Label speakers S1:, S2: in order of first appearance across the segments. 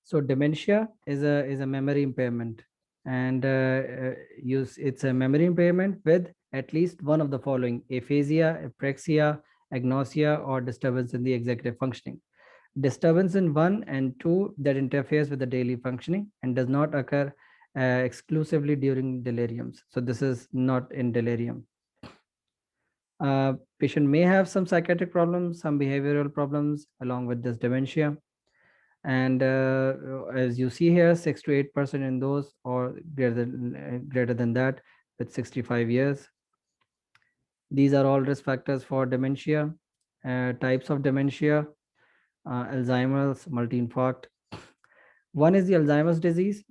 S1: So dementia is a memory impairment, and it's a memory impairment with at least one of the following: aphasia, apraxia, agnosia, or disturbance in the executive functioning. Disturbance in one and two that interferes with the daily functioning and does not occur exclusively during deliriums. So this is not in delirium. Patient may have some psychiatric problems, some behavioral problems along with this dementia. And as you see here, 6 to 8% in those or greater than that with 65 years. These are all risk factors for dementia. Types of dementia: Alzheimer's, multi-infarct. One is the Alzheimer's disease.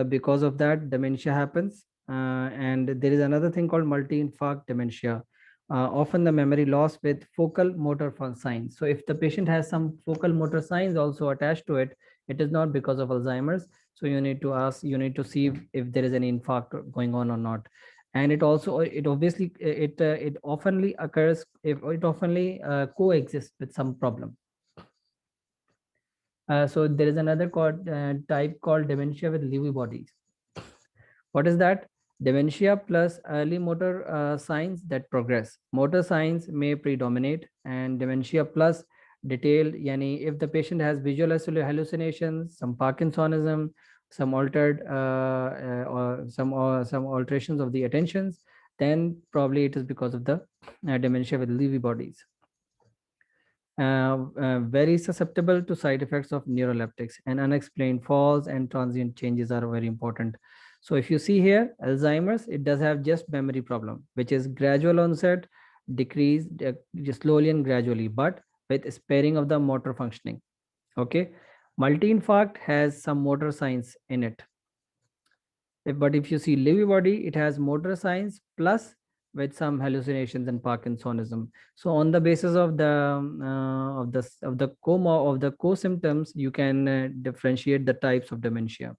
S1: Because of that, dementia happens. And there is another thing called multi-infarct dementia. Often the memory loss with focal motor signs. So if the patient has some focal motor signs also attached to it, it is not because of Alzheimer's. So you need to see if there is any infarct going on or not. And it obviously, it oftenly occurs, if it oftenly coexists with some problem. So there is another type called dementia with Lewy bodies. What is that? Dementia plus early motor signs that progress. Motor signs may predominate, and dementia plus detailed, yani if the patient has visual hallucinations, some Parkinsonism, some altered or some alterations of the attentions, then probably it is because of the dementia with Lewy bodies. Very susceptible to side effects of neuroleptics, and unexplained falls and transient changes are very important. So if you see here, Alzheimer's, it does have just memory problem, which is gradual onset, decrease just slowly and gradually, but with sparing of the motor functioning. Okay. Multi-infarct has some motor signs in it. But if you see Lewy body, it has motor signs plus with some hallucinations and Parkinsonism. So on the basis of the coma of the co-symptoms, you can differentiate the types of dementia.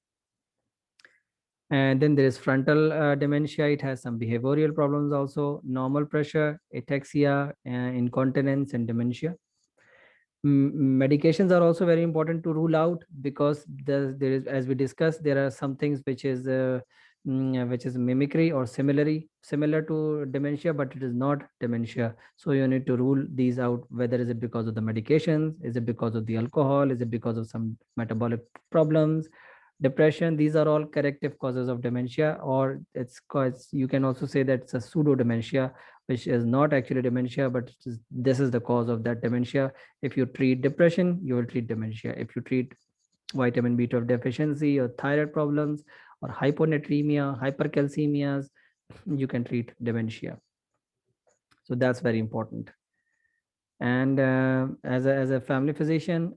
S1: And then there is frontal dementia. It has some behavioral problems also: normal pressure, ataxia, incontinence, and dementia. Medications are also very important to rule out, because there is, as we discussed, there are some things which is mimicry or similar to dementia, but it is not dementia. So you need to rule these out, whether is it because of the medications, is it because of the alcohol, is it because of some metabolic problems, depression. These are all corrective causes of dementia, or it's cause, you can also say that it's a pseudo dementia, which is not actually dementia, but this is the cause of that dementia. If you treat depression, you will treat dementia. If you treat vitamin B12 deficiency or thyroid problems or hyponatremia, hypercalcemias, you can treat dementia. So that's very important. And as a family physician,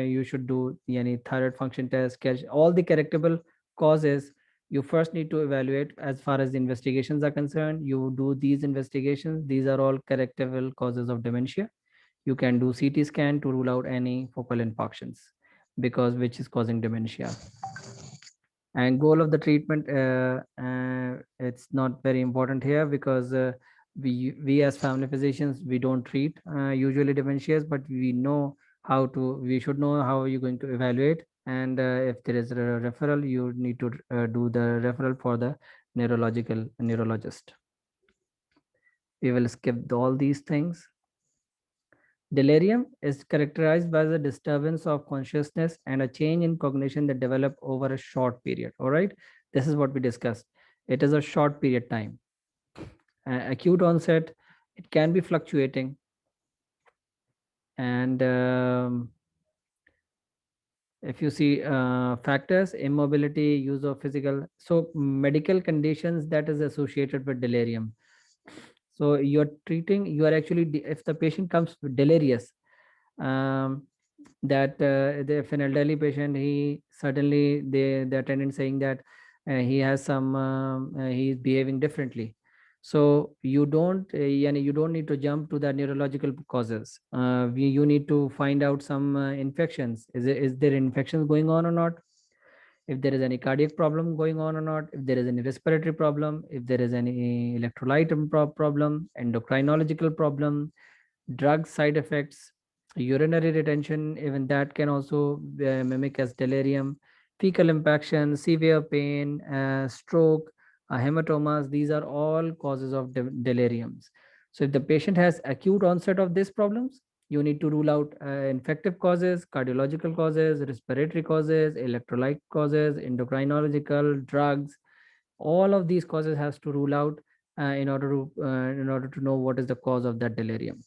S1: you should do any thyroid function test, catch all the correctable causes. You first need to evaluate. As far as the investigations are concerned, you do these investigations. These are all correctable causes of dementia. You can do CT scan to rule out any focal infarctions, because which is causing dementia. And goal of the treatment, it's not very important here, because we as family physicians, we don't treat usually dementias, but we should know how you're going to evaluate. And if there is a referral, you need to do the referral for the neurologist. We will skip all these things. Delirium is characterized by the disturbance of consciousness and a change in cognition that develop over a short period. All right, this is what we discussed. It is a short period time. Acute onset, it can be fluctuating, and if you see factors, immobility, use of physical, so medical conditions that is associated with delirium. So you are actually, if the patient comes delirious, um, that if an elderly patient, he suddenly the attendant saying that he has some he is behaving differently. So you don't need to jump to the neurological causes. You need to find out some infections. Is there infections going on or not? If there is any cardiac problem going on or not, if there is any respiratory problem, if there is any electrolyte problem, endocrinological problem, drug side effects, Urinary retention, even that can also mimic as delirium. Fecal impaction, severe pain, stroke, hematomas, these are all causes of deliriums. So if the patient has acute onset of these problems, you need to rule out infective causes, cardiological causes, respiratory causes, electrolyte causes, endocrinological, drugs. All of these causes has to rule out in order to know what is the cause of that delirium.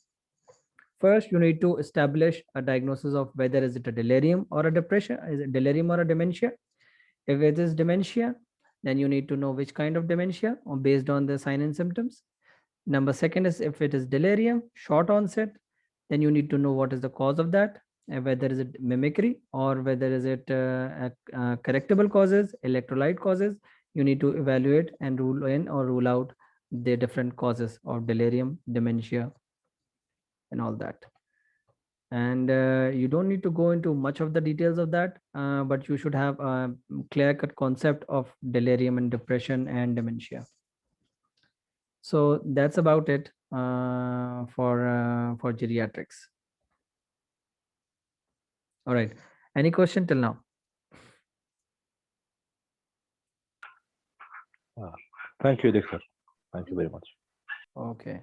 S1: First, you need to establish a diagnosis of whether is it a delirium or a depression, is it delirium or a dementia. If it is dementia, then you need to know which kind of dementia or based on the sign and symptoms. Number second is if it is delirium, short onset, then you need to know what is the cause of that, whether is it mimicry or whether is it correctable causes, electrolyte causes. You need to evaluate and rule in or rule out the different causes of delirium, dementia, and all that. And you don't need to go into much of the details of that, but you should have a clear cut concept of delirium and depression and dementia. So that's about it for geriatrics. All right, any question till now?
S2: Thank you, Dick, sir. Thank you very much.
S1: Okay.